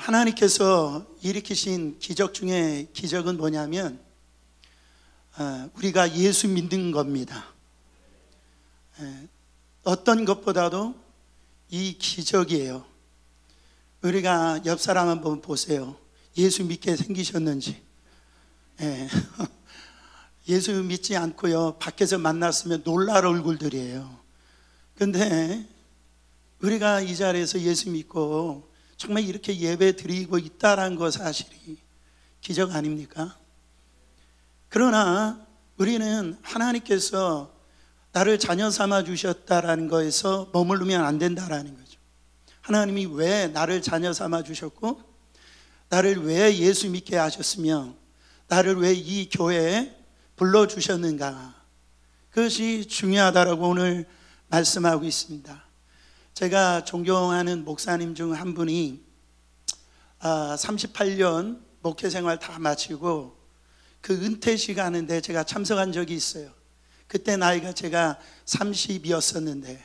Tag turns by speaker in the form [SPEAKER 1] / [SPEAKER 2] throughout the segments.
[SPEAKER 1] 하나님께서 일으키신 기적 중에 기적은 뭐냐면 우리가 예수 믿는 겁니다. 어떤 것보다도 이 기적이에요. 우리가 옆 사람 한번 보세요. 예수 믿게 생기셨는지. 예수 믿지 않고요, 밖에서 만났으면 놀랄 얼굴들이에요. 그런데 우리가 이 자리에서 예수 믿고 정말 이렇게 예배 드리고 있다는 거 사실이 기적 아닙니까? 그러나 우리는 하나님께서 나를 자녀 삼아 주셨다라는 거에서 머무르면 안 된다라는 거죠. 하나님이 왜 나를 자녀 삼아 주셨고, 나를 왜 예수 믿게 하셨으며, 나를 왜 이 교회에 불러주셨는가, 그것이 중요하다라고 오늘 말씀하고 있습니다. 제가 존경하는 목사님 중 한 분이 38년 목회 생활 다 마치고 그 은퇴식 하는데 제가 참석한 적이 있어요. 그때 나이가 제가 30이었었는데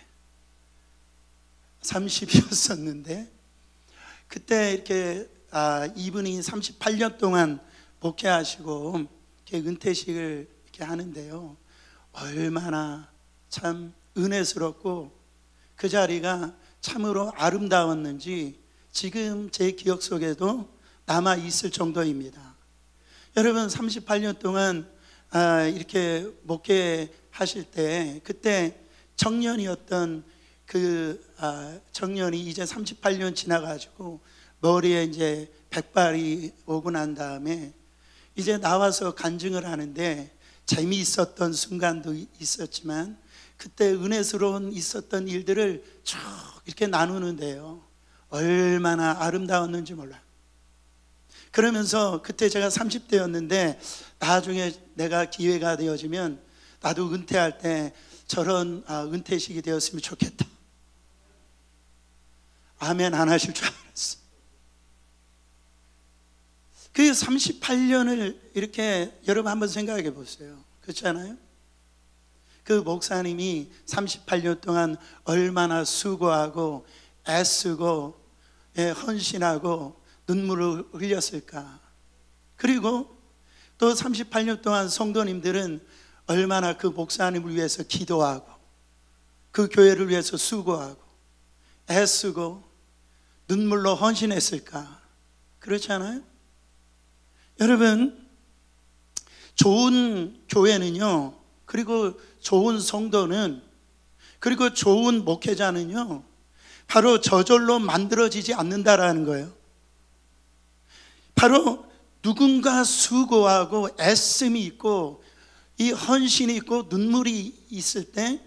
[SPEAKER 1] 그때 이렇게 이분이 38년 동안 목회하시고 이렇게 은퇴식을 이렇게 하는데요, 얼마나 참 은혜스럽고 그 자리가 참으로 아름다웠는지 지금 제 기억 속에도 남아 있을 정도입니다. 여러분, 38년 동안 이렇게 목회하실 때 그때 청년이었던 그 청년이 이제 38년 지나가지고 머리에 이제 백발이 오고 난 다음에 이제 나와서 간증을 하는데 재미있었던 순간도 있었지만 그때 은혜스러운 있었던 일들을 쭉 이렇게 나누는데요, 얼마나 아름다웠는지 몰라요. 그러면서 그때 제가 30대였는데 나중에 내가 기회가 되어지면 나도 은퇴할 때 저런 은퇴식이 되었으면 좋겠다. 아멘 안 하실 줄 알았어. 그 38년을 이렇게 여러분 한번 생각해 보세요. 그렇지 않아요? 그 목사님이 38년 동안 얼마나 수고하고 애쓰고 헌신하고 눈물을 흘렸을까. 그리고 또 38년 동안 성도님들은 얼마나 그 목사님을 위해서 기도하고 그 교회를 위해서 수고하고 애쓰고 눈물로 헌신했을까. 그렇지 않아요? 여러분, 좋은 교회는요, 그리고 좋은 성도는, 그리고 좋은 목회자는요, 바로 저절로 만들어지지 않는다라는 거예요. 바로 누군가 수고하고 애씀이 있고 이 헌신이 있고 눈물이 있을 때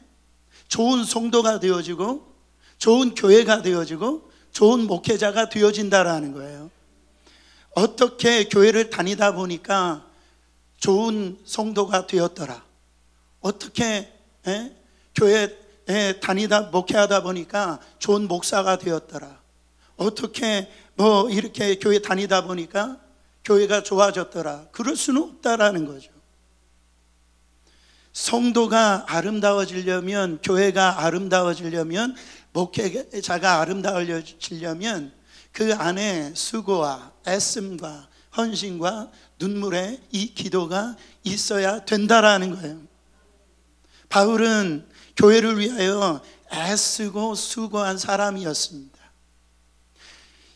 [SPEAKER 1] 좋은 성도가 되어지고 좋은 교회가 되어지고 좋은 목회자가 되어진다라는 거예요. 어떻게 교회를 다니다 보니까 좋은 성도가 되었더라, 어떻게 교회에 다니다 목회하다 보니까 좋은 목사가 되었더라, 어떻게 이렇게 교회 다니다 보니까 교회가 좋아졌더라, 그럴 수는 없다라는 거죠. 성도가 아름다워지려면, 교회가 아름다워지려면, 목회자가 아름다워지려면 그 안에 수고와 애씀과 헌신과 눈물의 이 기도가 있어야 된다라는 거예요. 바울은 교회를 위하여 애쓰고 수고한 사람이었습니다.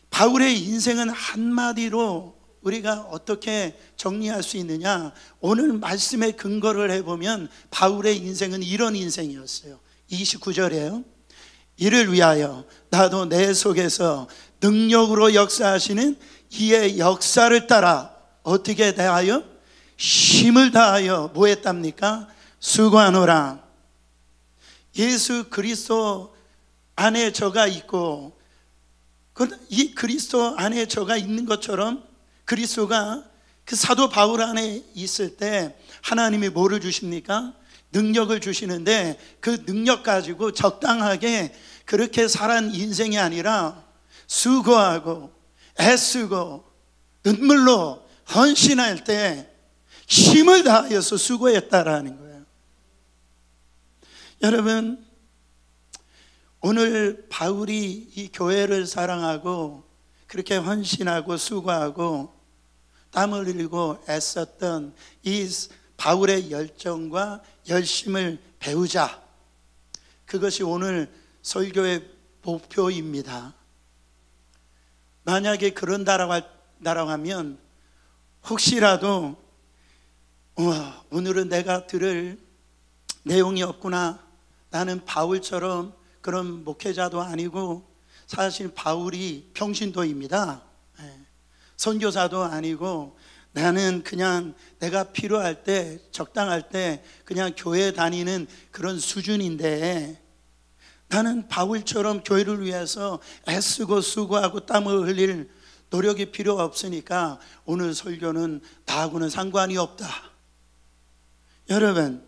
[SPEAKER 1] 바울의 인생은 한마디로 우리가 어떻게 정리할 수 있느냐, 오늘 말씀에 근거를 해보면 바울의 인생은 이런 인생이었어요. 29절이에요. 이를 위하여 나도 내 속에서 능력으로 역사하시는 이의 역사를 따라 어떻게 대하여? 힘을 다하여 뭐 했답니까? 수고하노라. 예수 그리스도 안에 저가 있고 이 그리스도 안에 저가 있는 것처럼 그리스도가 그 사도 바울 안에 있을 때 하나님이 뭐를 주십니까? 능력을 주시는데 그 능력 가지고 적당하게 그렇게 살은 인생이 아니라 수고하고 애쓰고 눈물로 헌신할 때 힘을 다하여서 수고했다라는 거예요. 여러분, 오늘 바울이 이 교회를 사랑하고 그렇게 헌신하고 수고하고 땀을 흘리고 애썼던 이 바울의 열정과 열심을 배우자. 그것이 오늘 설교의 목표입니다. 만약에 그런다라고 하면 혹시라도 오늘은 내가 들을 내용이 없구나, 나는 바울처럼 그런 목회자도 아니고 사실 바울이 평신도입니다. 선교사도 아니고 나는 그냥 내가 필요할 때 적당할 때 그냥 교회 다니는 그런 수준인데, 나는 바울처럼 교회를 위해서 애쓰고 수고하고 땀을 흘릴 노력이 필요 없으니까 오늘 설교는 나하고는 상관이 없다. 여러분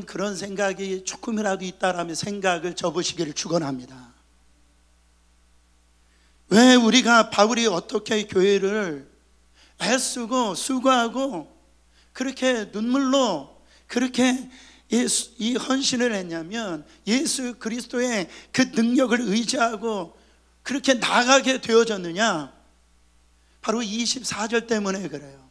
[SPEAKER 1] 그런 생각이 조금이라도 있다라면 생각을 접으시기를 축원합니다. 왜 우리가 바울이 어떻게 교회를 애쓰고 수고하고 그렇게 눈물로 그렇게 이 헌신을 했냐면, 예수 그리스도의 그 능력을 의지하고 그렇게 나가게 되어졌느냐? 바로 24절 때문에 그래요.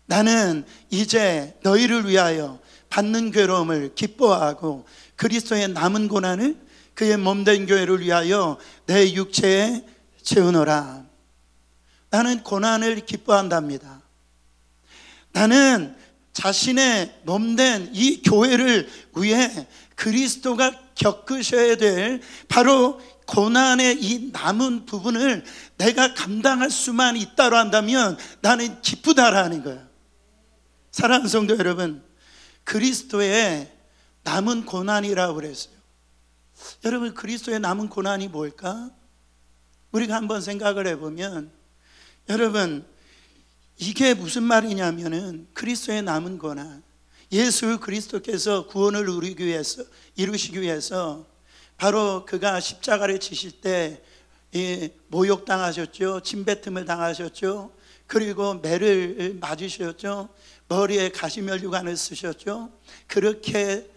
[SPEAKER 1] 나는 이제 너희를 위하여 받는 괴로움을 기뻐하고 그리스도의 남은 고난을 그의 몸된 교회를 위하여 내 육체에 채우노라. 나는 고난을 기뻐한답니다. 나는 자신의 몸된 이 교회를 위해 그리스도가 겪으셔야 될 바로 고난의 이 남은 부분을 내가 감당할 수만 있다고 한다면 나는 기쁘다라는 거예요. 사랑하는 성도 여러분, 그리스도의 남은 고난이라고 그랬어요. 여러분, 그리스도의 남은 고난이 뭘까? 우리가 한번 생각을 해보면, 여러분 이게 무슨 말이냐면은 그리스도의 남은 고난, 예수 그리스도께서 구원을 이루시기 위해서 바로 그가 십자가를 지실 때 모욕당하셨죠. 침뱉음을 당하셨죠. 그리고 매를 맞으셨죠. 머리에 가시면류관을 쓰셨죠. 그렇게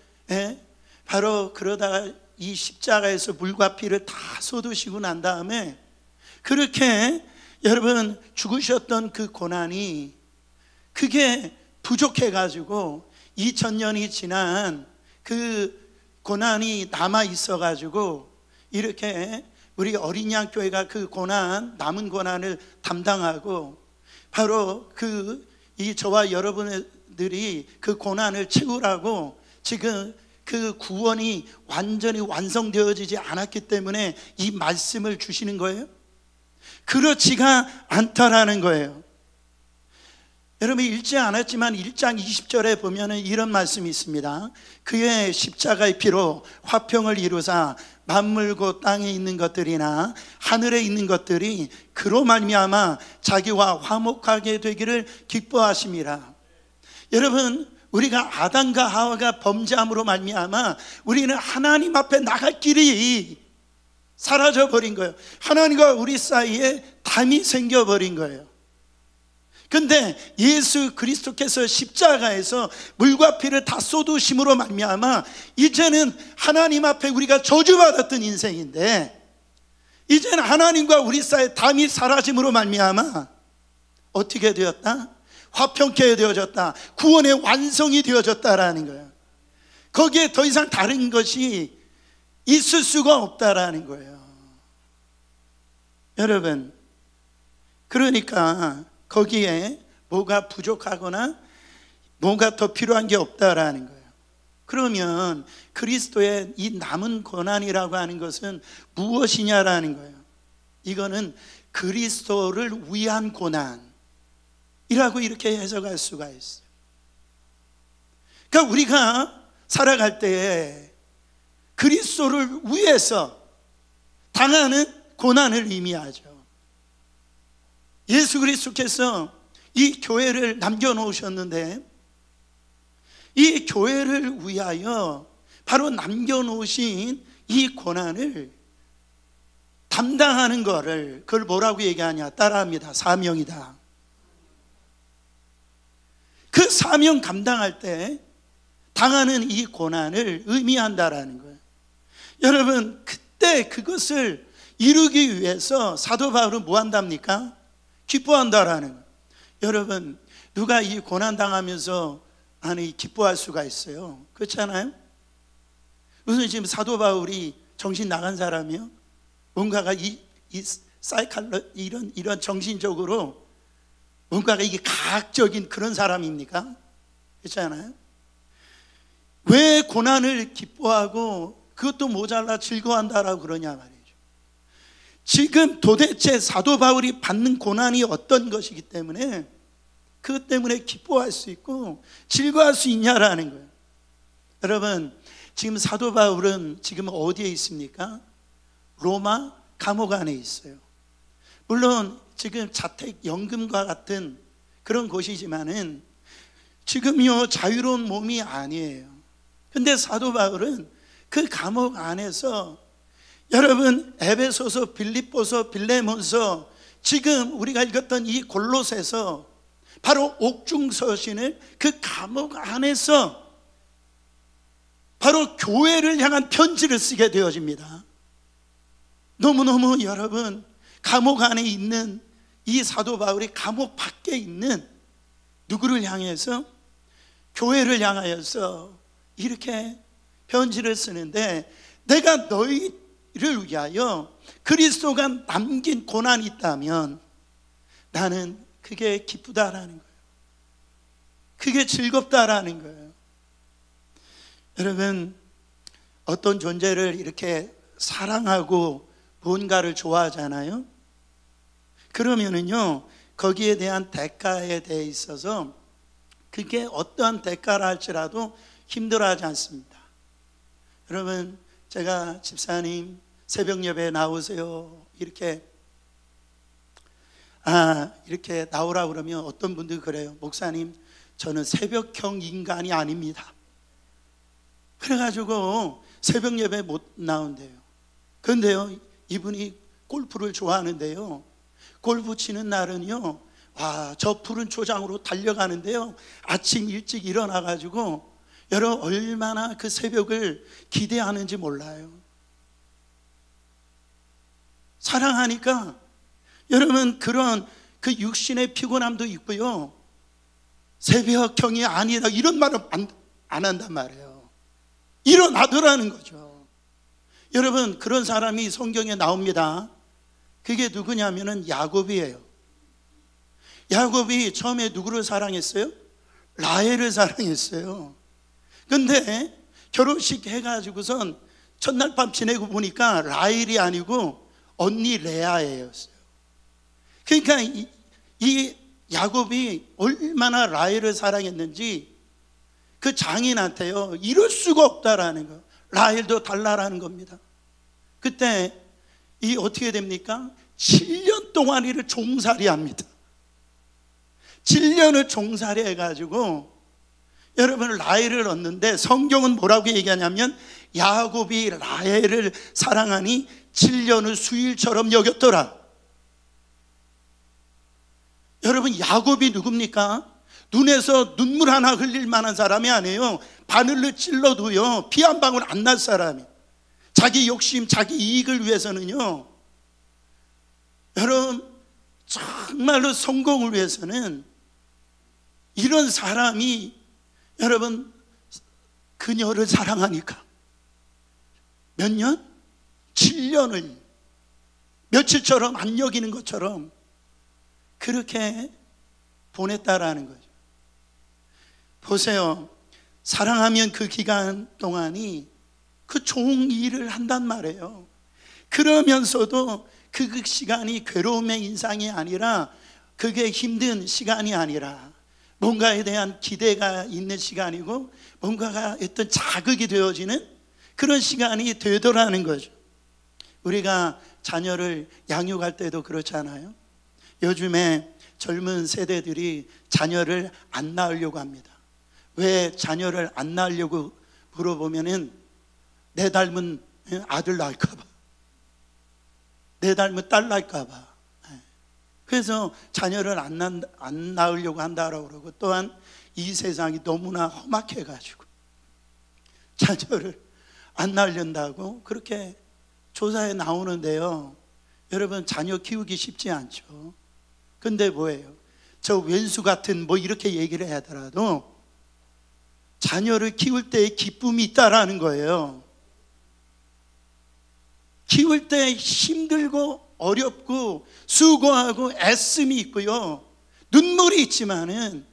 [SPEAKER 1] 바로 그러다가 이 십자가에서 물과 피를 다 쏟으시고 난 다음에 그렇게 여러분 죽으셨던 그 고난이 그게 부족해가지고 2000년이 지난 그 고난이 남아 있어가지고 이렇게 우리 어린 양 교회가 그 고난, 남은 고난을 담당하고 바로 이 저와 여러분들이 그 고난을 채우라고 지금 그 구원이 완전히 완성되어지지 않았기 때문에 이 말씀을 주시는 거예요? 그렇지가 않다라는 거예요. 여러분 읽지 않았지만 1장 20절에 보면 이런 말씀이 있습니다. 그의 십자가의 피로 화평을 이루사 만물 곧 땅에 있는 것들이나 하늘에 있는 것들이 그로 말미암아 자기와 화목하게 되기를 기뻐하심이라. 여러분, 우리가 아담과 하와가 범죄함으로 말미암아 우리는 하나님 앞에 나갈 길이 사라져 버린 거예요. 하나님과 우리 사이에 담이 생겨버린 거예요. 근데 예수 그리스도께서 십자가에서 물과 피를 다 쏟으심으로 말미암아 이제는 하나님 앞에 우리가 저주받았던 인생인데, 이제는 하나님과 우리 사이에 담이 사라짐으로 말미암아 어떻게 되었다? 화평케 되어졌다. 구원의 완성이 되어졌다라는 거예요. 거기에 더 이상 다른 것이 있을 수가 없다라는 거예요. 여러분, 그러니까 거기에 뭐가 부족하거나 뭔가 더 필요한 게 없다라는 거예요. 그러면 그리스도의 이 남은 고난이라고 하는 것은 무엇이냐라는 거예요. 이거는 그리스도를 위한 고난이라고 이렇게 해석할 수가 있어요. 그러니까 우리가 살아갈 때에 그리스도를 위해서 당하는 고난을 의미하죠. 예수 그리스도께서 이 교회를 남겨놓으셨는데 이 교회를 위하여 바로 남겨놓으신 이 고난을 담당하는 거를, 그걸 뭐라고 얘기하냐? 따라합니다. 사명이다. 그 사명 감당할 때 당하는 이 고난을 의미한다라는 거예요. 여러분, 그때 그것을 이루기 위해서 사도 바울은 뭐 한답니까? 기뻐한다라는 거예요. 여러분, 누가 이 고난 당하면서 아니 기뻐할 수가 있어요? 그렇잖아요? 무슨 지금 사도 바울이 정신 나간 사람이요? 뭔가가 이 사이칼러 이런 정신적으로 뭔가가 이게 가학적인 그런 사람입니까? 그렇잖아요? 왜 고난을 기뻐하고 그것도 모자라 즐거워한다라고 그러냐 말이죠. 지금 도대체 사도 바울이 받는 고난이 어떤 것이기 때문에 그것 때문에 기뻐할 수 있고 즐거워할 수 있냐라는 거예요. 여러분, 지금 사도 바울은 지금 어디에 있습니까? 로마 감옥 안에 있어요. 물론 지금 자택 연금과 같은 그런 곳이지만은 지금요 자유로운 몸이 아니에요. 근데 사도 바울은 그 감옥 안에서 여러분 에베소서, 빌립보서, 빌레몬서, 지금 우리가 읽었던 이 골로새서, 바로 옥중서신을 그 감옥 안에서 바로 교회를 향한 편지를 쓰게 되어집니다. 너무너무 여러분, 감옥 안에 있는 이 사도 바울이 감옥 밖에 있는 누구를 향해서? 교회를 향하여서 이렇게 편지를 쓰는데, 내가 너희를 위하여 그리스도가 남긴 고난이 있다면 나는 그게 기쁘다라는 거예요. 그게 즐겁다라는 거예요. 여러분, 어떤 존재를 이렇게 사랑하고 뭔가를 좋아하잖아요. 그러면은요 거기에 대한 대가에 대해 있어서 그게 어떠한 대가라 할지라도 힘들어하지 않습니다. 여러분, 제가 집사님 새벽 예배에 나오세요 이렇게 나오라 그러면 어떤 분들 그래요. 목사님, 저는 새벽형 인간이 아닙니다. 그래가지고 새벽 예배 못 나온대요. 그런데요, 이분이 골프를 좋아하는데요, 골프 치는 날은요, 저 푸른 초장으로 달려가는데요, 아침 일찍 일어나가지고 여러분 얼마나 그 새벽을 기대하는지 몰라요. 사랑하니까 여러분 그런 그 육신의 피곤함도 있고요, 새벽형이 아니다 이런 말을 안 한단 말이에요. 일어나더라는 거죠. 여러분, 그런 사람이 성경에 나옵니다. 그게 누구냐면은 야곱이에요. 야곱이 처음에 누구를 사랑했어요? 라헬을 사랑했어요. 근데 결혼식 해가지고선 첫날 밤 지내고 보니까 라헬이 아니고 언니 레아예였어요. 그러니까 이 야곱이 얼마나 라헬을 사랑했는지 그 장인한테요, 이럴 수가 없다라는 거, 라헬도 달라라는 겁니다. 그때 이 어떻게 됩니까? 7년 동안 이를 종살이 합니다. 7년을 종살이 해가지고 여러분 라헬을 얻는데, 성경은 뭐라고 얘기하냐면 야곱이 라헬을 사랑하니 7년을 수일처럼 여겼더라. 여러분, 야곱이 누굽니까? 눈에서 눈물 하나 흘릴 만한 사람이 아니에요. 바늘로 찔러도요 피 한 방울 안 날 사람이, 자기 욕심, 자기 이익을 위해서는요, 여러분 정말로 성공을 위해서는 이런 사람이 여러분 그녀를 사랑하니까 몇 년? 7년을 며칠처럼 안 여기는 것처럼 그렇게 보냈다라는 거죠. 보세요, 사랑하면 그 기간 동안이 그 좋은 일을 한단 말이에요. 그러면서도 그 시간이 괴로움의 인상이 아니라, 그게 힘든 시간이 아니라 뭔가에 대한 기대가 있는 시간이고, 뭔가가 어떤 자극이 되어지는 그런 시간이 되더라는 거죠. 우리가 자녀를 양육할 때도 그렇잖아요. 요즘에 젊은 세대들이 자녀를 안 낳으려고 합니다. 왜 자녀를 안 낳으려고 물어보면은 내 닮은 아들 낳을까 봐, 내 닮은 딸 낳을까 봐. 그래서 자녀를 안 낳으려고 한다라고 그러고, 또한 이 세상이 너무나 험악해 가지고 자녀를 안 낳으려고 그렇게 조사에 나오는데요, 여러분, 자녀 키우기 쉽지 않죠. 근데 뭐예요? 저 왼수 같은 뭐 이렇게 얘기를 하더라도 자녀를 키울 때에 기쁨이 있다라는 거예요. 키울 때 힘들고 어렵고 수고하고 애씀이 있고요, 눈물이 있지만은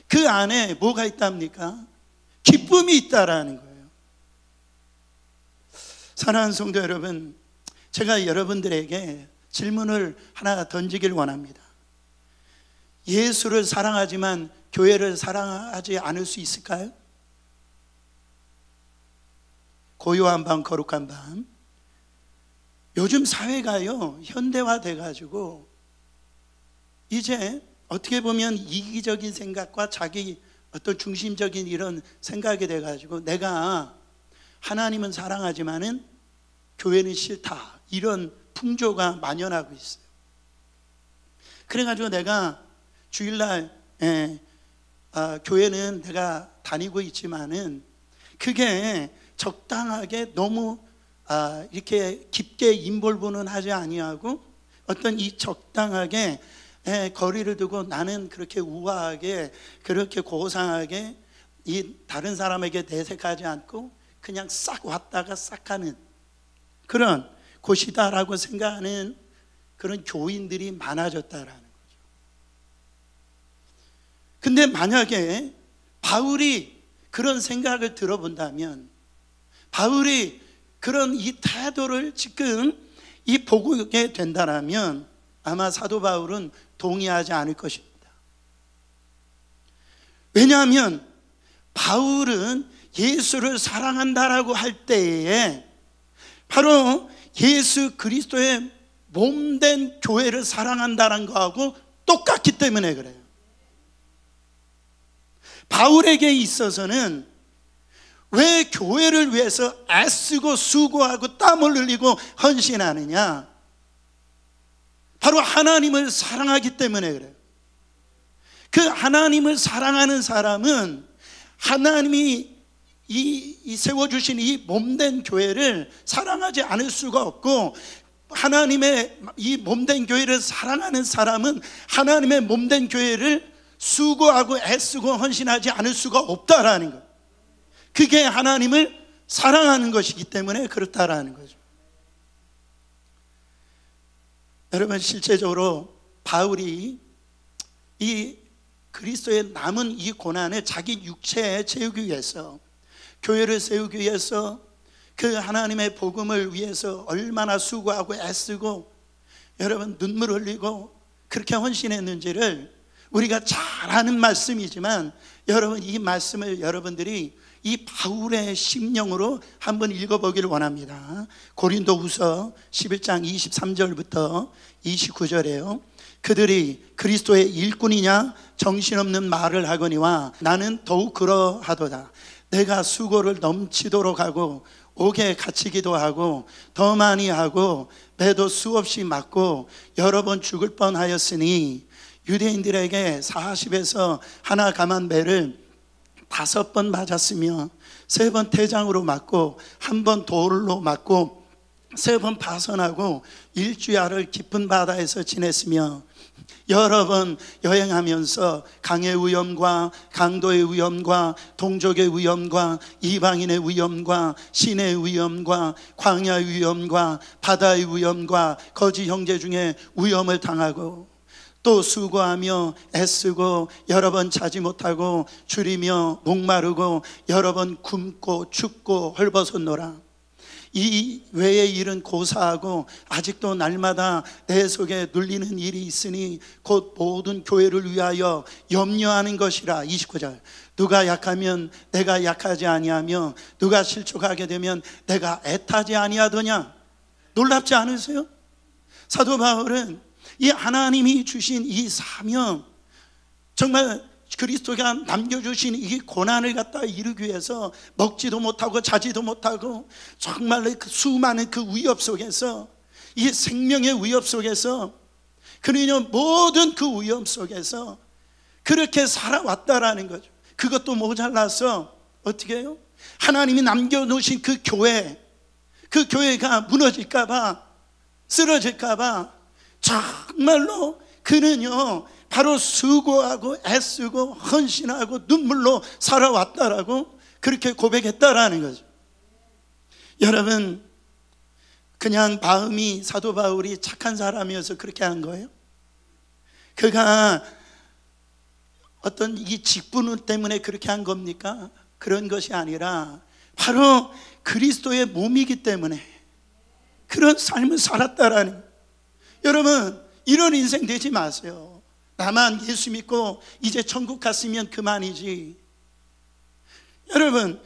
[SPEAKER 1] 그 안에 뭐가 있답니까? 기쁨이 있다라는 거예요. 사랑하는 성도 여러분, 제가 여러분들에게 질문을 하나 던지길 원합니다. 예수를 사랑하지만 교회를 사랑하지 않을 수 있을까요? 고요한 밤, 거룩한 밤. 요즘 사회가요, 현대화돼 가지고 이제 어떻게 보면 이기적인 생각과 자기 어떤 중심적인 이런 생각이 돼 가지고 내가 하나님은 사랑하지만은 교회는 싫다, 이런 풍조가 만연하고 있어요. 그래가지고 내가 주일날 교회는 내가 다니고 있지만은 그게 적당하게 너무 이렇게 깊게 인볼브는 하지 아니하고 어떤 이 적당하게 거리를 두고 나는 그렇게 우아하게 그렇게 고상하게 이 다른 사람에게 내색하지 않고 그냥 싹 왔다가 싹 가는 그런 곳이다라고 생각하는 그런 교인들이 많아졌다라는 거죠. 근데 만약에 바울이 그런 생각을 들어본다면, 바울이 그런 이 태도를 지금 이 보게 된다면 아마 사도 바울은 동의하지 않을 것입니다. 왜냐하면 바울은 예수를 사랑한다라고 할 때에 바로 예수 그리스도의 몸된 교회를 사랑한다는 거하고 똑같기 때문에 그래요. 바울에게 있어서는 왜 교회를 위해서 애쓰고 수고하고 땀을 흘리고 헌신하느냐? 바로 하나님을 사랑하기 때문에 그래요. 그 하나님을 사랑하는 사람은 하나님이 이 세워주신 이 몸된 교회를 사랑하지 않을 수가 없고, 하나님의 이 몸된 교회를 사랑하는 사람은 하나님의 몸된 교회를 수고하고 애쓰고 헌신하지 않을 수가 없다라는 거예요. 그게 하나님을 사랑하는 것이기 때문에 그렇다라는 거죠. 여러분, 실제적으로 바울이 이 그리스도의 남은 이 고난을 자기 육체에 채우기 위해서, 교회를 세우기 위해서, 그 하나님의 복음을 위해서 얼마나 수고하고 애쓰고 여러분 눈물 흘리고 그렇게 헌신했는지를 우리가 잘 아는 말씀이지만, 여러분 이 말씀을 여러분들이 이 바울의 심령으로 한번 읽어보기를 원합니다. 고린도후서 11장 23절부터 29절이에요. 그들이 그리스도의 일꾼이냐 정신없는 말을 하거니와 나는 더욱 그러하도다. 내가 수고를 넘치도록 하고 옥에 갇히기도 하고 더 많이 하고 매도 수없이 맞고 여러 번 죽을 뻔하였으니, 유대인들에게 40에서 하나 감한 매를 5번 맞았으며 3번 태장으로 맞고 1번 돌로 맞고 3번 파선하고 일주야를 깊은 바다에서 지냈으며 여러 번 여행하면서 강의 위험과 강도의 위험과 동족의 위험과 이방인의 위험과 신의 위험과 광야의 위험과 바다의 위험과 거지 형제 중에 위험을 당하고 또 수고하며 애쓰고 여러 번 자지 못하고 줄이며 목마르고 여러 번 굶고 춥고 헐벗었노라. 이 외의 일은 고사하고 아직도 날마다 내 속에 눌리는 일이 있으니 곧 모든 교회를 위하여 염려하는 것이라. 29절. 누가 약하면 내가 약하지 아니하며 누가 실족하게 되면 내가 애타지 아니하더냐. 놀랍지 않으세요? 사도 바울은 이 하나님이 주신 이 사명, 정말 그리스도가 남겨주신 이 고난을 갖다 이루기 위해서 먹지도 못하고 자지도 못하고 정말 그 수많은 그 위협 속에서, 이 생명의 위협 속에서, 그러니 모든 그 위험 속에서 그렇게 살아왔다라는 거죠. 그것도 모자라서 어떻게 해요? 하나님이 남겨놓으신 그 교회, 그 교회가 무너질까 봐 쓰러질까봐 정말로 그는요 바로 수고하고 애쓰고 헌신하고 눈물로 살아왔다라고 그렇게 고백했다라는 거죠. 여러분, 그냥 마음이 사도 바울이 착한 사람이어서 그렇게 한 거예요? 그가 어떤 이 직분 때문에 그렇게 한 겁니까? 그런 것이 아니라 바로 그리스도의 몸이기 때문에 그런 삶을 살았다라는 거예요. 여러분, 이런 인생 되지 마세요. 나만 예수 믿고 이제 천국 갔으면 그만이지. 여러분,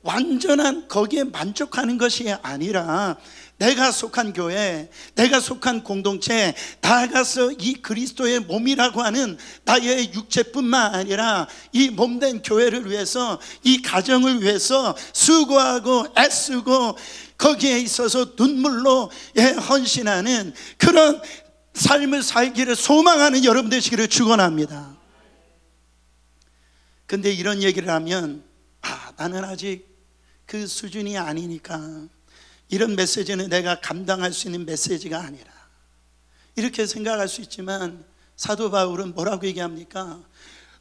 [SPEAKER 1] 완전한 거기에 만족하는 것이 아니라 내가 속한 교회, 내가 속한 공동체, 나아가서 이 그리스도의 몸이라고 하는 나의 육체뿐만 아니라 이 몸된 교회를 위해서, 이 가정을 위해서 수고하고 애쓰고 거기에 있어서 눈물로 헌신하는 그런 삶을 살기를 소망하는 여러분 되시기를 축원합니다. 근데 이런 얘기를 하면 나는 아직 그 수준이 아니니까 이런 메시지는 내가 감당할 수 있는 메시지가 아니라 이렇게 생각할 수 있지만 사도 바울은 뭐라고 얘기합니까?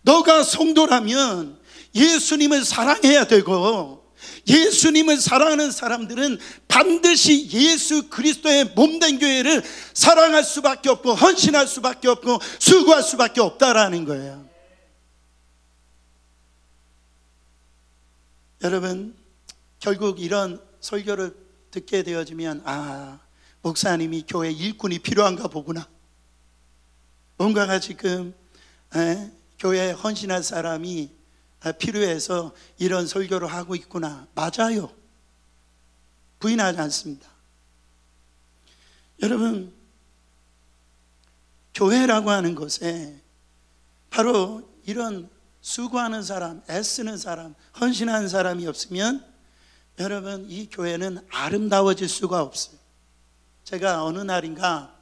[SPEAKER 1] 너가 성도라면 예수님을 사랑해야 되고, 예수님을 사랑하는 사람들은 반드시 예수 그리스도의 몸된 교회를 사랑할 수밖에 없고 헌신할 수밖에 없고 수고할 수밖에 없다라는 거예요. 여러분, 결국 이런 설교를 듣게 되어지면 목사님이 교회 일꾼이 필요한가 보구나, 뭔가가 지금 교회에 헌신할 사람이 필요해서 이런 설교를 하고 있구나. 맞아요. 부인하지 않습니다. 여러분, 교회라고 하는 것에 바로 이런 수고하는 사람, 애쓰는 사람, 헌신하는 사람이 없으면 여러분, 이 교회는 아름다워질 수가 없어요. 제가 어느 날인가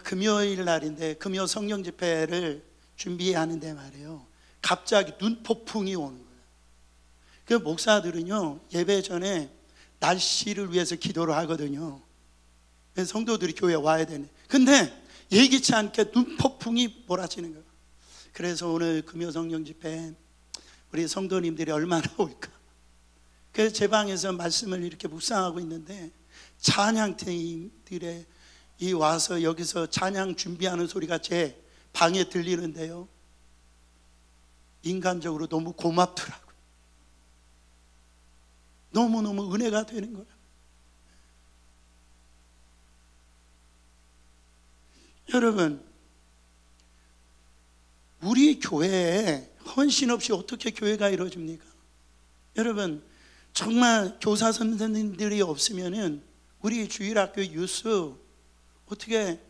[SPEAKER 1] 금요일 날인데 금요 성령 집회를 준비하는데 말이에요, 갑자기 눈폭풍이 오는 거예요. 그 목사들은요 예배 전에 날씨를 위해서 기도를 하거든요. 성도들이 교회에 와야 되네. 근데 예기치 않게 눈폭풍이 몰아치는 거예요. 그래서 오늘 금요 성령 집회 우리 성도님들이 얼마나 올까. 그래서 제 방에서 말씀을 이렇게 묵상하고 있는데 찬양팀들이 와서 여기서 찬양 준비하는 소리가 제 방에 들리는데요, 인간적으로 너무 고맙더라고요. 너무너무 은혜가 되는 거예요. 여러분, 우리 교회에 헌신 없이 어떻게 교회가 이루어집니까? 여러분, 정말 교사 선생님들이 없으면은 우리 주일학교 유스, 어떻게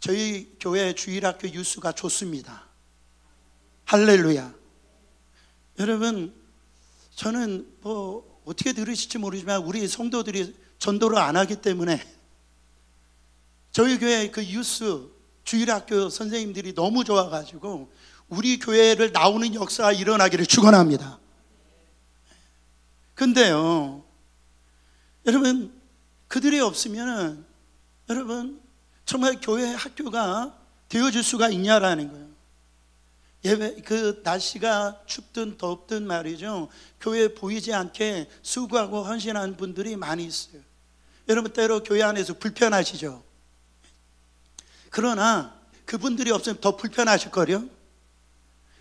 [SPEAKER 1] 저희 교회 주일학교 유스가 좋습니다. 할렐루야. 여러분, 저는 뭐 어떻게 들으실지 모르지만 우리 성도들이 전도를 안 하기 때문에 저희 교회 그 유스 주일학교 선생님들이 너무 좋아가지고 우리 교회를 나오는 역사가 일어나기를 축원합니다. 근데요, 여러분, 그들이 없으면 여러분 정말 교회 학교가 되어줄 수가 있냐라는 거예요. 예배, 그 날씨가 춥든 덥든 말이죠, 교회에 보이지 않게 수고하고 헌신하는 분들이 많이 있어요. 여러분, 때로 교회 안에서 불편하시죠? 그러나 그분들이 없으면 더 불편하실 거요.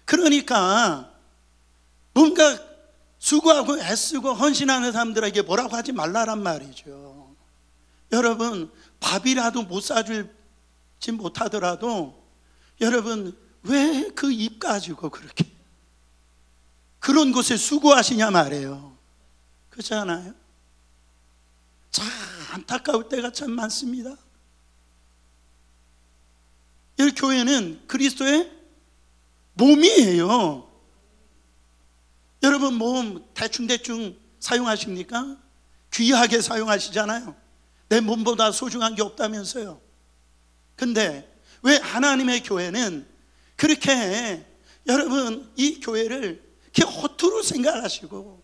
[SPEAKER 1] 그러니까 뭔가 수고하고 애쓰고 헌신하는 사람들에게 뭐라고 하지 말라란 말이죠. 여러분, 밥이라도 못 사줄지 못하더라도 여러분, 왜 그 입 가지고 그렇게 그런 곳에 수고하시냐 말이에요. 그렇지 않아요? 참 안타까울 때가 참 많습니다. 이 교회는 그리스도의 몸이에요. 여러분, 몸 대충대충 사용하십니까? 귀하게 사용하시잖아요. 내 몸보다 소중한 게 없다면서요. 근데 왜 하나님의 교회는 그렇게 여러분 이 교회를 이렇게 허투루 생각하시고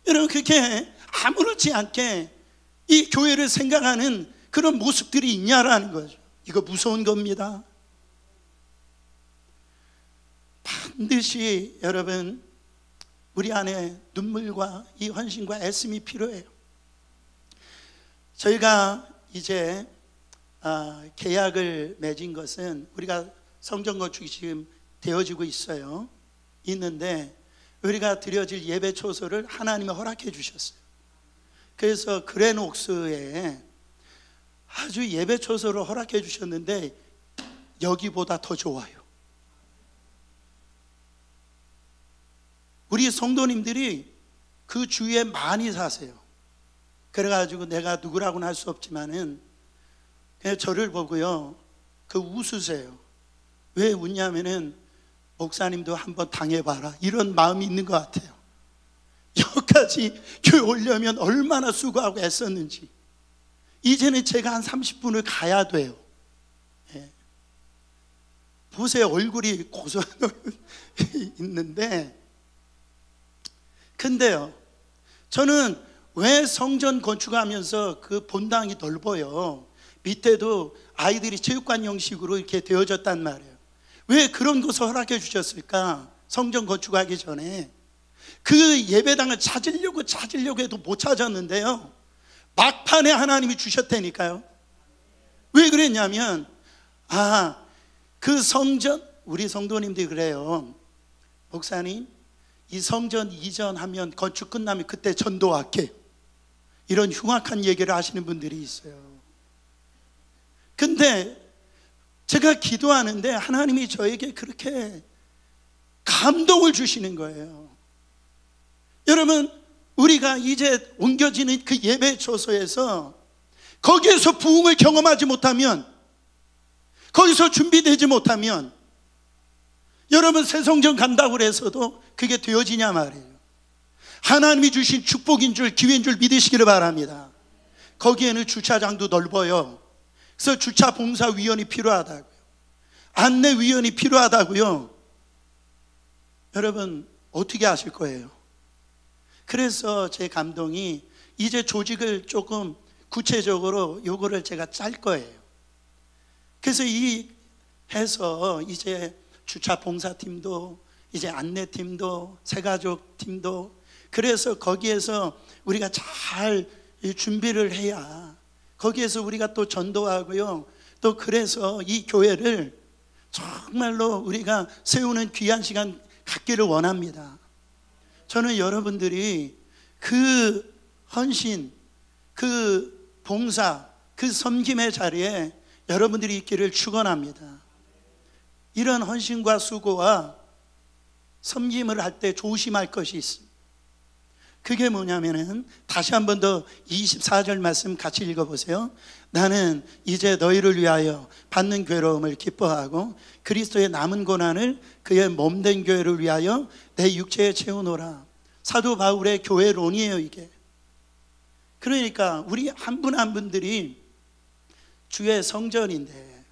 [SPEAKER 1] 여러분 그렇게 아무렇지 않게 이 교회를 생각하는 그런 모습들이 있냐라는 거죠. 이거 무서운 겁니다. 반드시 여러분 우리 안에 눈물과 이 헌신과 애씀이 필요해요. 저희가 이제 계약을 맺은 것은 우리가 성전 건축이 지금 되어지고 있는데 우리가 드려질 예배 초소를 하나님이 허락해 주셨어요. 그래서 그레녹스에 아주 예배 초소를 허락해 주셨는데 여기보다 더 좋아요. 우리 성도님들이 그 주위에 많이 사세요. 그래가지고 내가 누구라고는 할 수 없지만은 그냥 저를 보고요 웃으세요. 왜 웃냐면은 목사님도 한번 당해봐라 이런 마음이 있는 것 같아요. 여기까지 교회 오려면 얼마나 수고하고 애썼는지. 이제는 제가 한 30분을 가야 돼요. 보세요, 얼굴이 고소 있는데. 근데요, 저는 왜 성전 건축하면서 그 본당이 넓어요. 밑에도 아이들이 체육관 형식으로 이렇게 되어졌단 말이에요. 왜 그런 것을 허락해 주셨을까? 성전 건축하기 전에 그 예배당을 찾으려고 해도 못 찾았는데요, 막판에 하나님이 주셨다니까요. 왜 그랬냐면 그 성전, 우리 성도님들이 그래요. 목사님, 이 성전 이전하면 건축 끝나면 그때 전도할게요. 이런 흉악한 얘기를 하시는 분들이 있어요. 근데 제가 기도하는데 하나님이 저에게 그렇게 감동을 주시는 거예요. 여러분, 우리가 이제 옮겨지는 그 예배 초소에서 거기에서 부흥을 경험하지 못하면, 거기서 준비되지 못하면 여러분 새 성전 간다고 해서도 그게 되어지냐 말이에요. 하나님이 주신 축복인 줄, 기회인 줄 믿으시기를 바랍니다. 거기에는 주차장도 넓어요. 그래서 주차 봉사위원이 필요하다고요. 안내위원이 필요하다고요. 여러분 어떻게 하실 거예요? 그래서 제 감동이 이제 조직을 조금 구체적으로 요거를 제가 짤 거예요. 그래서 해서 이제 주차 봉사팀도, 이제 안내팀도, 새가족팀도, 그래서 거기에서 우리가 잘 준비를 해야 거기에서 우리가 또 전도하고요, 또 그래서 이 교회를 정말로 우리가 세우는 귀한 시간 갖기를 원합니다. 저는 여러분들이 그 헌신, 그 봉사, 그 섬김의 자리에 여러분들이 있기를 축원합니다. 이런 헌신과 수고와 섬김을 할 때 조심할 것이 있습니다. 그게 뭐냐면은, 다시 한 번 더 24절 말씀 같이 읽어보세요. 나는 이제 너희를 위하여 받는 괴로움을 기뻐하고 그리스도의 남은 고난을 그의 몸된 교회를 위하여 내 육체에 채우노라. 사도 바울의 교회론이에요, 이게. 그러니까 우리 한 분 한 분들이 주의 성전인데,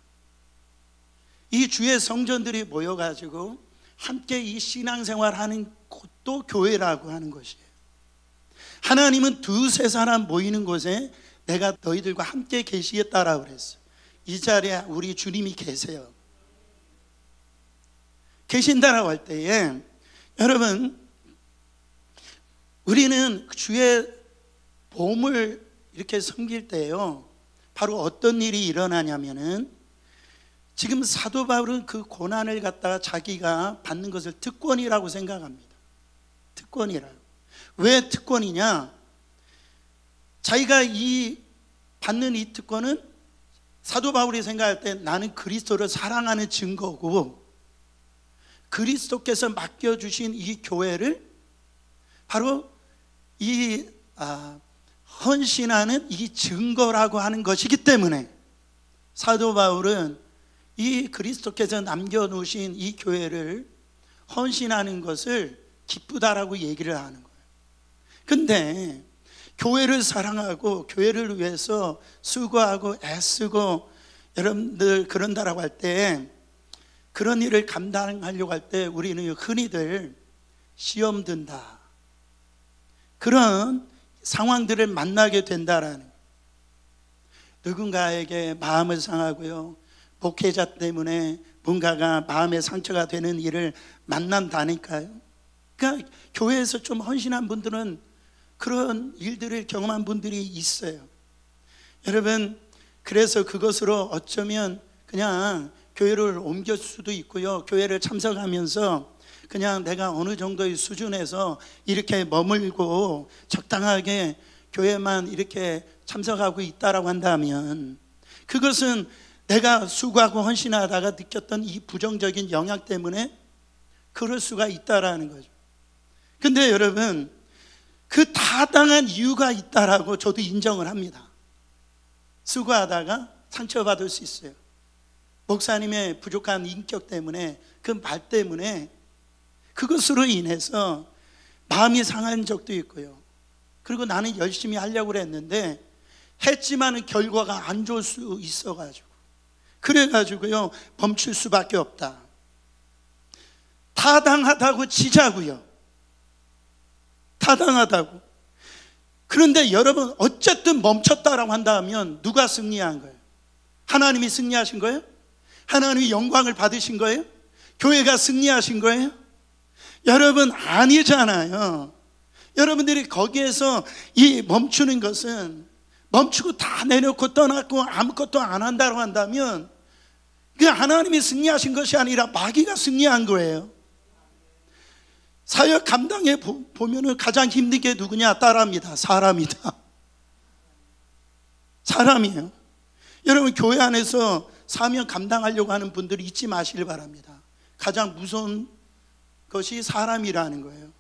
[SPEAKER 1] 이 주의 성전들이 모여가지고 함께 이 신앙생활하는 곳도 교회라고 하는 것이에요. 하나님은 두세 사람 모이는 곳에 내가 너희들과 함께 계시겠다라고 그랬어요. 이 자리에 우리 주님이 계세요. 계신다라고 할 때에 여러분, 우리는 주의 몸을 이렇게 섬길 때요, 바로 어떤 일이 일어나냐면은, 지금 사도 바울은 그 고난을 갖다가 자기가 받는 것을 특권이라고 생각합니다. 특권이라고. 왜 특권이냐? 자기가 받는 이 특권은 사도 바울이 생각할 때 나는 그리스도를 사랑하는 증거고, 그리스도께서 맡겨주신 이 교회를 바로 헌신하는 이 증거라고 하는 것이기 때문에 사도 바울은 이 그리스도께서 남겨놓으신 이 교회를 헌신하는 것을 기쁘다라고 얘기를 하는 거예요. 근데 교회를 사랑하고 교회를 위해서 수고하고 애쓰고 여러분들 그런다라고 할 때, 그런 일을 감당하려고 할 때 우리는 흔히들 시험 든다, 그런 상황들을 만나게 된다라는 거예요. 누군가에게 마음을 상하고요, 목회자 때문에 뭔가가 마음의 상처가 되는 일을 만난다니까요. 그러니까 교회에서 좀 헌신한 분들은 그런 일들을 경험한 분들이 있어요. 여러분, 그래서 그것으로 어쩌면 그냥 교회를 옮길 수도 있고요, 교회를 참석하면서 그냥 내가 어느 정도의 수준에서 이렇게 머물고 적당하게 교회만 이렇게 참석하고 있다라고 한다면, 그것은 내가 수고하고 헌신하다가 느꼈던 이 부정적인 영향 때문에 그럴 수가 있다라는 거죠. 근데 여러분, 그 타당한 이유가 있다라고 저도 인정을 합니다. 수고하다가 상처받을 수 있어요. 목사님의 부족한 인격 때문에, 그 말 때문에 그것으로 인해서 마음이 상한 적도 있고요. 그리고 나는 열심히 하려고 했는데 했지만 결과가 안 좋을 수 있어가지고, 그래가지고요 멈출 수밖에 없다. 타당하다고 치자고요, 타당하다고. 그런데 여러분, 어쨌든 멈췄다라고 한다면 누가 승리한 거예요? 하나님이 승리하신 거예요? 하나님이 영광을 받으신 거예요? 교회가 승리하신 거예요? 여러분, 아니잖아요. 여러분들이 거기에서 이 멈추는 것은, 멈추고 다 내놓고 떠났고 아무것도 안 한다고 한다면 그 하나님이 승리하신 것이 아니라 마귀가 승리한 거예요. 사역 감당해 보면은 가장 힘든 게 누구냐? 따라합니다. 사람이다. 사람이에요. 여러분, 교회 안에서 사명 감당하려고 하는 분들이 잊지 마시길 바랍니다. 가장 무서운 것이 사람이라는 거예요.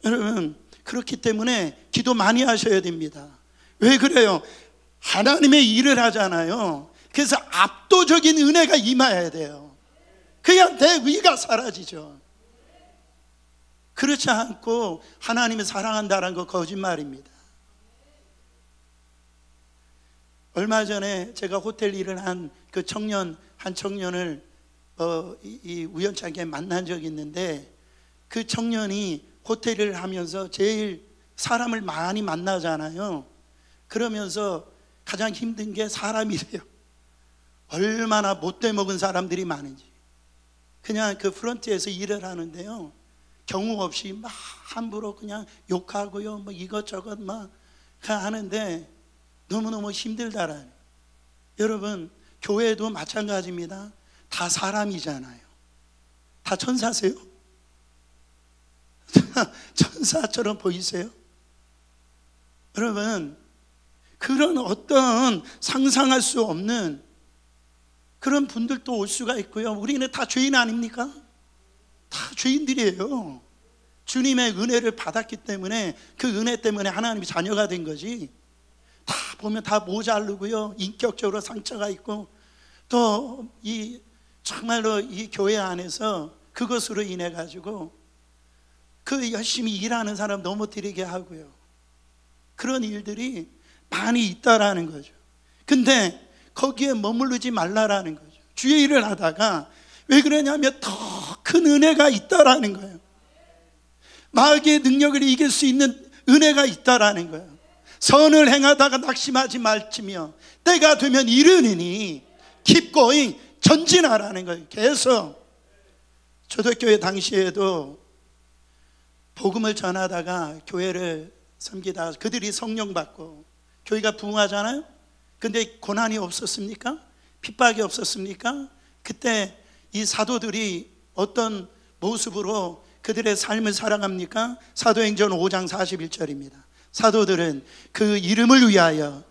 [SPEAKER 1] 여러분, 그렇기 때문에 기도 많이 하셔야 됩니다. 왜 그래요? 하나님의 일을 하잖아요. 그래서 압도적인 은혜가 임해야 돼요. 그냥 내 의가 사라지죠. 그렇지 않고 하나님을 사랑한다는 거 거짓말입니다. 얼마 전에 제가 호텔 일을 한 그 한 청년을 우연찮게 만난 적이 있는데, 그 청년이 호텔 일을 하면서 제일 사람을 많이 만나잖아요. 그러면서 가장 힘든 게 사람이래요. 얼마나 못돼 먹은 사람들이 많은지. 그냥 그 프런트에서 일을 하는데요, 경우 없이 막 함부로 그냥 욕하고요, 뭐 이것저것 막 하는데 너무너무 힘들다라는. 여러분, 교회도 마찬가지입니다. 다 사람이잖아요. 다 천사세요? 천사처럼 보이세요? 여러분, 그런 어떤 상상할 수 없는 그런 분들도 올 수가 있고요. 우리는 다 죄인 아닙니까? 다 죄인들이에요. 주님의 은혜를 받았기 때문에, 그 은혜 때문에 하나님이 자녀가 된 거지. 다 보면 다 모자르고요, 인격적으로 상처가 있고, 또 정말로 이 교회 안에서 그것으로 인해 가지고 그 열심히 일하는 사람 넘어뜨리게 하고요, 그런 일들이 많이 있다라는 거죠. 근데 거기에 머무르지 말라라는 거죠. 주의 일을 하다가 왜 그러냐면 더 큰 은혜가 있다라는 거예요. 마귀의 능력을 이길 수 있는 은혜가 있다라는 거예요. 선을 행하다가 낙심하지 말지며 때가 되면 이르느니 keep going, 전진하라는 거예요. 계속. 초대교회 당시에도 복음을 전하다가 교회를 섬기다가 그들이 성령 받고 교회가 부흥하잖아요. 근데 고난이 없었습니까? 핍박이 없었습니까? 그때 이 사도들이 어떤 모습으로 그들의 삶을 살아갑니까? 사도행전 5장 41절입니다. 사도들은 그 이름을 위하여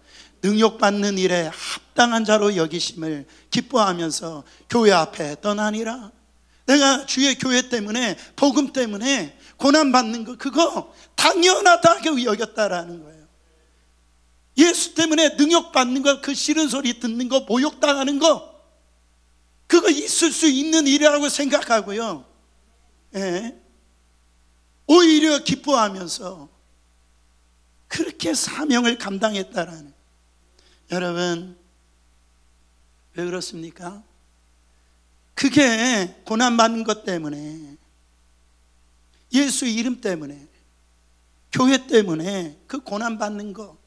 [SPEAKER 1] 능욕받는 일에 합당한 자로 여기심을 기뻐하면서 교회 앞에 떠나니라. 내가 주의 교회 때문에, 복음 때문에 고난받는 거, 그거 당연하다고 여겼다라는 거예요. 예수 때문에 능욕받는 거, 그 싫은 소리 듣는 거, 모욕당하는 거, 그거 있을 수 있는 일이라고 생각하고요, 오히려 기뻐하면서 그렇게 사명을 감당했다라는. 여러분, 왜 그렇습니까? 그게 고난받는 것 때문에, 예수 이름 때문에, 교회 때문에 그 고난받는 거,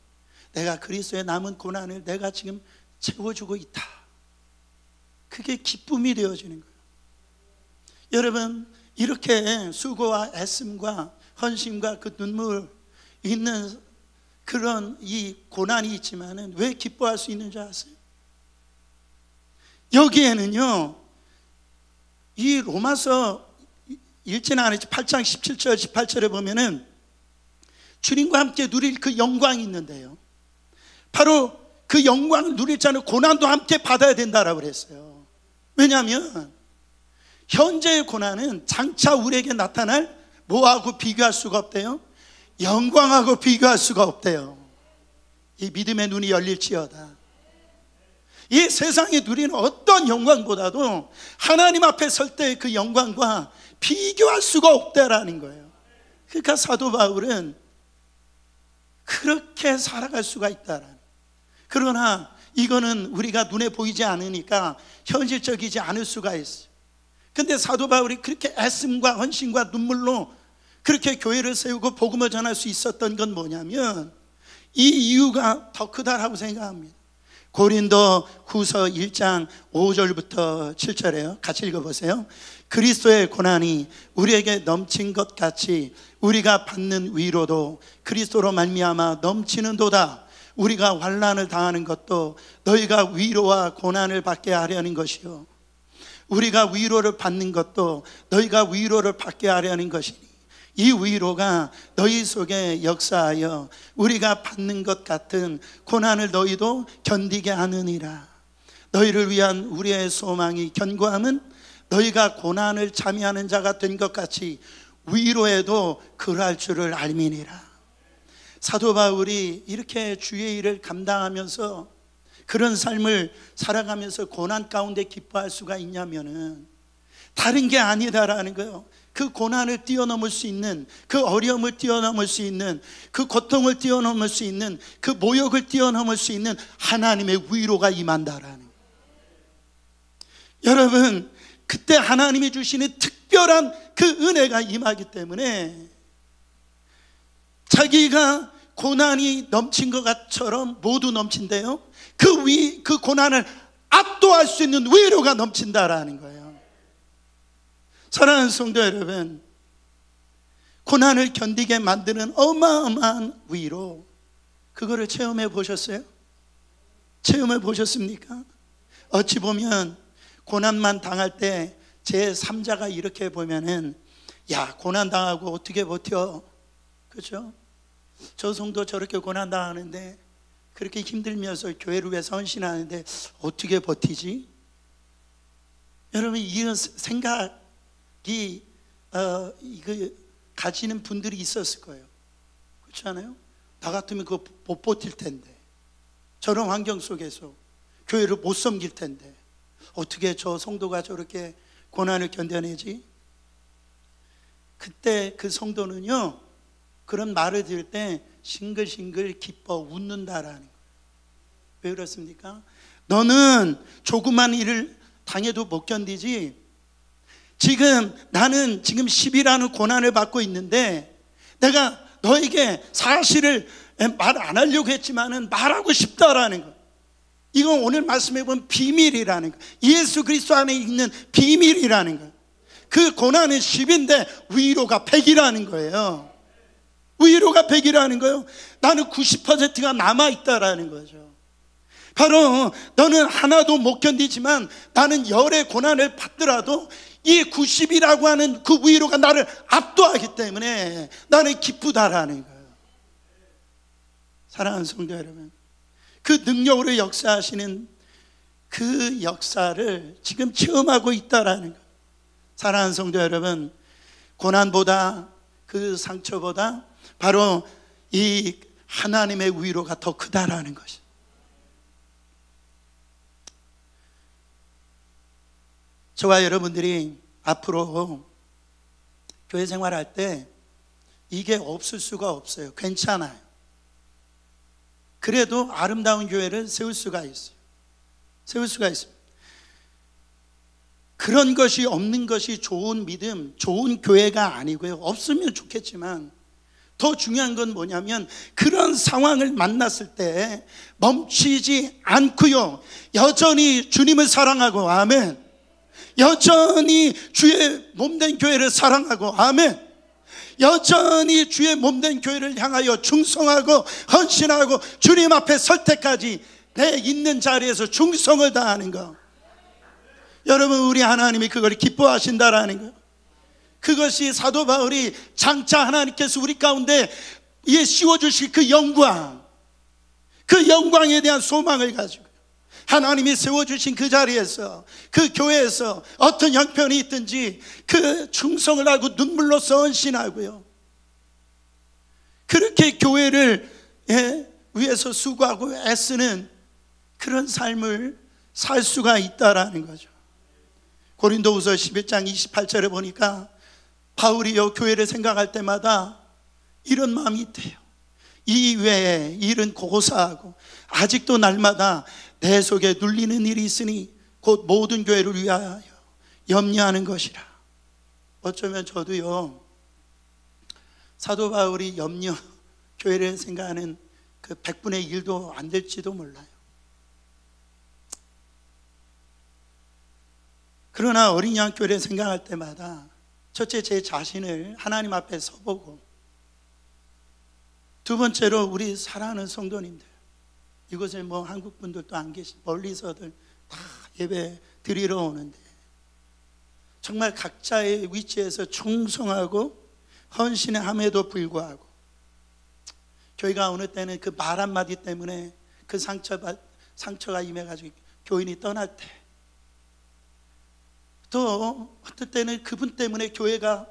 [SPEAKER 1] 내가 그리스도의 남은 고난을 내가 지금 채워주고 있다. 그게 기쁨이 되어지는 거예요. 여러분, 이렇게 수고와 애씀과 헌신과 그 눈물 있는 그런 이 고난이 있지만은 왜 기뻐할 수 있는 줄 아세요? 여기에는요, 이 로마서 읽지는 않았지 8장 17절 18절에 보면은 주님과 함께 누릴 그 영광이 있는데요, 바로 그 영광을 누릴 자는 고난도 함께 받아야 된다라고 그랬어요. 왜냐하면 현재의 고난은 장차 우리에게 나타날 뭐하고 비교할 수가 없대요? 영광하고 비교할 수가 없대요. 이 믿음의 눈이 열릴지어다. 이 세상에 누리는 어떤 영광보다도 하나님 앞에 설 때 그 영광과 비교할 수가 없다라는 거예요. 그러니까 사도 바울은 그렇게 살아갈 수가 있다라는. 그러나 이거는 우리가 눈에 보이지 않으니까 현실적이지 않을 수가 있어요. 근데 사도 바울이 그렇게 애씀과 헌신과 눈물로 그렇게 교회를 세우고 복음을 전할 수 있었던 건 뭐냐면 이 이유가 더 크다라고 생각합니다. 고린도 후서 1장 5절부터 7절에요. 같이 읽어보세요. 그리스도의 고난이 우리에게 넘친 것 같이 우리가 받는 위로도 그리스도로 말미암아 넘치는도다. 우리가 환난을 당하는 것도 너희가 위로와 고난을 받게 하려는 것이요, 우리가 위로를 받는 것도 너희가 위로를 받게 하려는 것이니 이 위로가 너희 속에 역사하여 우리가 받는 것 같은 고난을 너희도 견디게 하느니라. 너희를 위한 우리의 소망이 견고함은 너희가 고난을 참여하는 자가 된 것 같이 위로에도 그러할 줄을 알미니라. 사도 바울이 이렇게 주의 일을 감당하면서 그런 삶을 살아가면서 고난 가운데 기뻐할 수가 있냐면은 다른 게 아니다라는 거예요. 그 고난을 뛰어넘을 수 있는, 그 어려움을 뛰어넘을 수 있는, 그 고통을 뛰어넘을 수 있는, 그 모욕을 뛰어넘을 수 있는 하나님의 위로가 임한다라는 거예요. 여러분, 그때 하나님이 주시는 특별한 그 은혜가 임하기 때문에 자기가 고난이 넘친 것처럼 모두 넘친대요. 그 고난을 압도할 수 있는 위로가 넘친다라는 거예요. 사랑하는 성도 여러분, 고난을 견디게 만드는 어마어마한 위로, 그거를 체험해 보셨어요? 체험해 보셨습니까? 어찌 보면 고난만 당할 때 제3자가 이렇게 보면은 야, 고난 당하고 어떻게 버텨? 그렇죠? 저 성도 저렇게 고난 당하는데 그렇게 힘들면서 교회를 위해서 헌신하는데 어떻게 버티지? 여러분, 이런 생각이 이거 가지는 분들이 있었을 거예요. 그렇지 않아요? 나 같으면 그거 못 버틸 텐데, 저런 환경 속에서 교회를 못 섬길 텐데 어떻게 저 성도가 저렇게 고난을 견뎌내지? 그때 그 성도는요, 그런 말을 들을 때 싱글싱글 기뻐 웃는다라는 거예요. 왜 그렇습니까? 너는 조그만 일을 당해도 못 견디지, 나는 지금 10이라는 고난을 받고 있는데 내가 너에게 사실을 말 안 하려고 했지만은 말하고 싶다라는 거예요. 이건 오늘 말씀해 본 비밀이라는 거예요. 예수 그리스도 안에 있는 비밀이라는 거예요. 그 고난은 10인데 위로가 100이라는 거예요. 위로가 100이라는 거예요. 나는 90%가 남아있다라는 거죠. 바로 너는 하나도 못 견디지만 나는 열의 고난을 받더라도 이 90이라고 하는 그 위로가 나를 압도하기 때문에 나는 기쁘다라는 거예요. 사랑하는 성도 여러분, 그 능력으로 역사하시는 그 역사를 지금 체험하고 있다라는 거예요. 사랑하는 성도 여러분, 고난보다 그 상처보다 바로 이 하나님의 위로가 더 크다라는 것이. 저와 여러분들이 앞으로 교회 생활할 때 이게 없을 수가 없어요. 괜찮아요. 그래도 아름다운 교회를 세울 수가 있어요. 세울 수가 있습니다. 그런 것이 없는 것이 좋은 믿음, 좋은 교회가 아니고요. 없으면 좋겠지만 더 중요한 건 뭐냐면 그런 상황을 만났을 때 멈추지 않고요, 여전히 주님을 사랑하고, 아멘, 여전히 주의 몸된 교회를 사랑하고, 아멘, 여전히 주의 몸된 교회를 향하여 충성하고 헌신하고 주님 앞에 설 때까지 내 있는 자리에서 충성을 다하는 것. 여러분, 우리 하나님이 그걸 기뻐하신다라는 것. 그것이 사도 바울이 장차 하나님께서 우리 가운데 씌워주실 그 영광, 그 영광에 대한 소망을 가지고 하나님이 세워주신 그 자리에서, 그 교회에서 어떤 형편이 있든지 그 충성을 하고 눈물로써 헌신하고요, 그렇게 교회를 위해서 수고하고 애쓰는 그런 삶을 살 수가 있다라는 거죠. 고린도후서 11장 28절에 보니까 바울이요, 교회를 생각할 때마다 이런 마음이 있대요. 이 외에 일은 고사하고 아직도 날마다 내 속에 눌리는 일이 있으니 곧 모든 교회를 위하여 염려하는 것이라. 어쩌면 저도요, 사도 바울이 염려, 교회를 생각하는 그 100분의 1도 안 될지도 몰라요. 그러나 어린이 양 교회를 생각할 때마다 첫째, 제 자신을 하나님 앞에 서보고, 두 번째로 우리 사랑하는 성도님들, 이곳에 뭐 한국 분들도 안 계시, 멀리서들 다 예배 드리러 오는데 정말 각자의 위치에서 충성하고 헌신함에도 불구하고 교회가 어느 때는 그 말 한마디 때문에 그 상처가 임해가지고 교인이 떠날 때, 또 어떨 때는 그분 때문에 교회가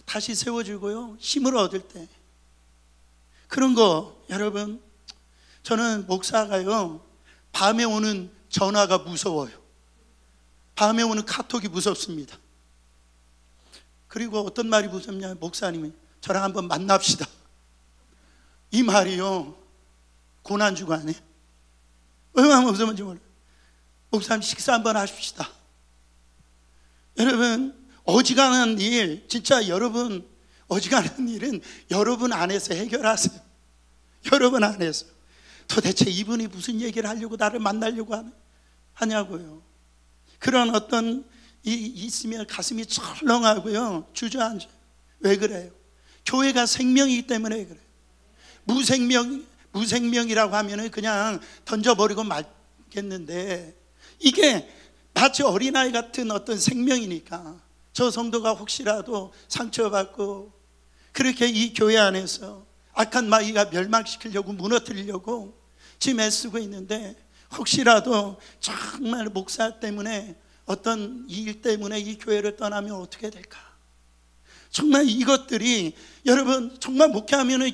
[SPEAKER 1] 다시 세워지고요, 힘을 얻을 때, 그런 거, 여러분, 저는 목사가요, 밤에 오는 전화가 무서워요. 밤에 오는 카톡이 무섭습니다. 그리고 어떤 말이 무섭냐, 목사님이 저랑 한번 만납시다, 이 말이요, 고난주가 아니에요. 얼마나 무서운지 몰라요. 목사님 식사 한번 하십시다. 여러분, 어지간한 일, 진짜 여러분, 어지간한 일은 여러분 안에서 해결하세요. 여러분 안에서. 도대체 이분이 무슨 얘기를 하려고 나를 만나려고 하냐고요. 그런 어떤 있으면 가슴이 철렁하고요, 주저앉아요. 왜 그래요? 교회가 생명이기 때문에 그래요. 무생명이라고 하면은 그냥 던져버리고 말겠는데, 이게 마치 어린아이 같은 어떤 생명이니까 저 성도가 혹시라도 상처받고 그렇게 이 교회 안에서 악한 마귀가 멸망시키려고, 무너뜨리려고 지금 애쓰고 있는데, 혹시라도 정말 목사 때문에 어떤 일 때문에 이 교회를 떠나면 어떻게 될까? 정말 이것들이, 여러분, 정말 목회하면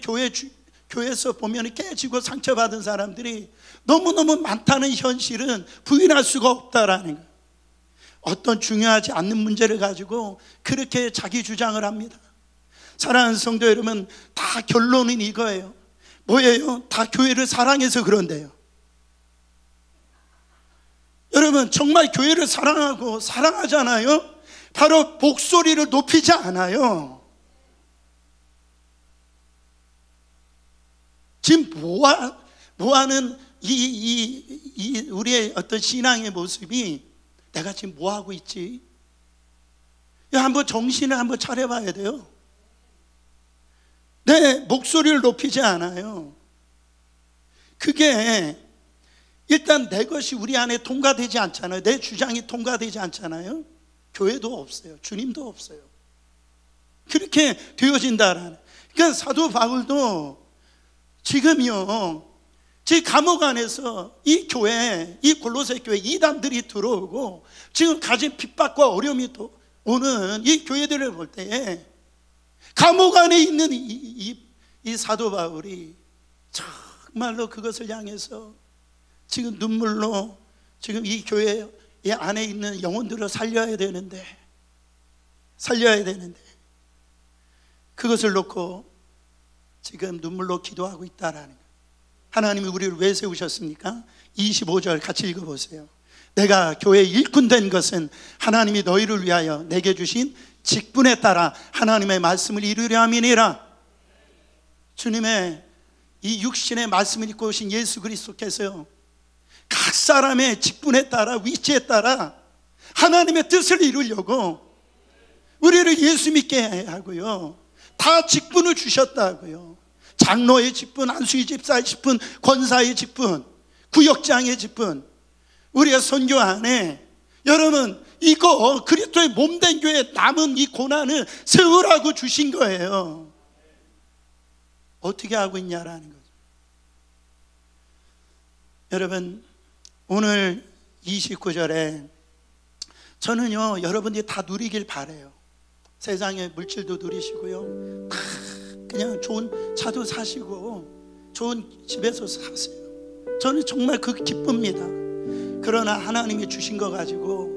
[SPEAKER 1] 교회에서 보면 깨지고 상처받은 사람들이 너무너무 많다는 현실은 부인할 수가 없다라는 거예요. 어떤 중요하지 않는 문제를 가지고 그렇게 자기 주장을 합니다. 사랑하는 성도 여러분, 다 결론은 이거예요. 뭐예요? 다 교회를 사랑해서 그런데요. 여러분, 정말 교회를 사랑하잖아요. 바로 목소리를 높이지 않아요. 지금 뭐하는 우리의 어떤 신앙의 모습이, 내가 지금 뭐하고 있지? 한번 정신을 한번 차려봐야 돼요. 내 목소리를 높이지 않아요. 그게 일단 내 것이 우리 안에 통과되지 않잖아요. 내 주장이 통과되지 않잖아요. 교회도 없어요. 주님도 없어요. 그렇게 되어진다라는. 그러니까 사도 바울도 지금요, 제 감옥 안에서 이 교회, 이 골로새 교회 이단들이 들어오고 지금 가진 핍박과 어려움이 또 오는 이 교회들을 볼 때에 감옥 안에 있는 이 사도 바울이 정말로 그것을 향해서 지금 눈물로 지금 이 교회 안에 있는 영혼들을 살려야 되는데 그것을 놓고 지금 눈물로 기도하고 있다라는 거예요. 하나님이 우리를 왜 세우셨습니까? 25절 같이 읽어보세요. 내가 교회의 일꾼 된 것은 하나님이 너희를 위하여 내게 주신 직분에 따라 하나님의 말씀을 이루려 함이니라. 주님의 이 육신의 말씀을 입고 오신 예수 그리스도께서요, 각 사람의 직분에 따라, 위치에 따라 하나님의 뜻을 이루려고 우리를 예수 믿게 하고요, 다 직분을 주셨다고요. 장로의 직분, 안수희 집사의 직분, 권사의 직분, 구역장의 직분, 우리가 선교 안에 여러분 이거 그리스도의 몸된 교회에 남은 이 고난을 세우라고 주신 거예요. 어떻게 하고 있냐라는 거죠. 여러분, 오늘 29절에 저는요, 여러분들이 다 누리길 바래요. 세상의 물질도 누리시고요, 다 그냥 좋은 차도 사시고 좋은 집에서 사세요. 저는 정말 그 기쁩니다. 그러나 하나님이 주신 거 가지고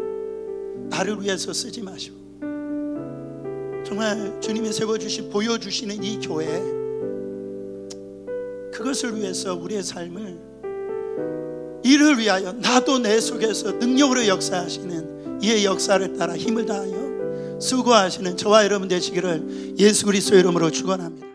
[SPEAKER 1] 나를 위해서 쓰지 마시고, 정말 주님이 세워주신, 보여주시는 이 교회, 그것을 위해서 우리의 삶을, 이를 위하여 나도 내 속에서 능력으로 역사하시는 이의 역사를 따라 힘을 다하여 수고하시는 저와 여러분 되시기를 예수 그리스도의 이름으로 축원합니다.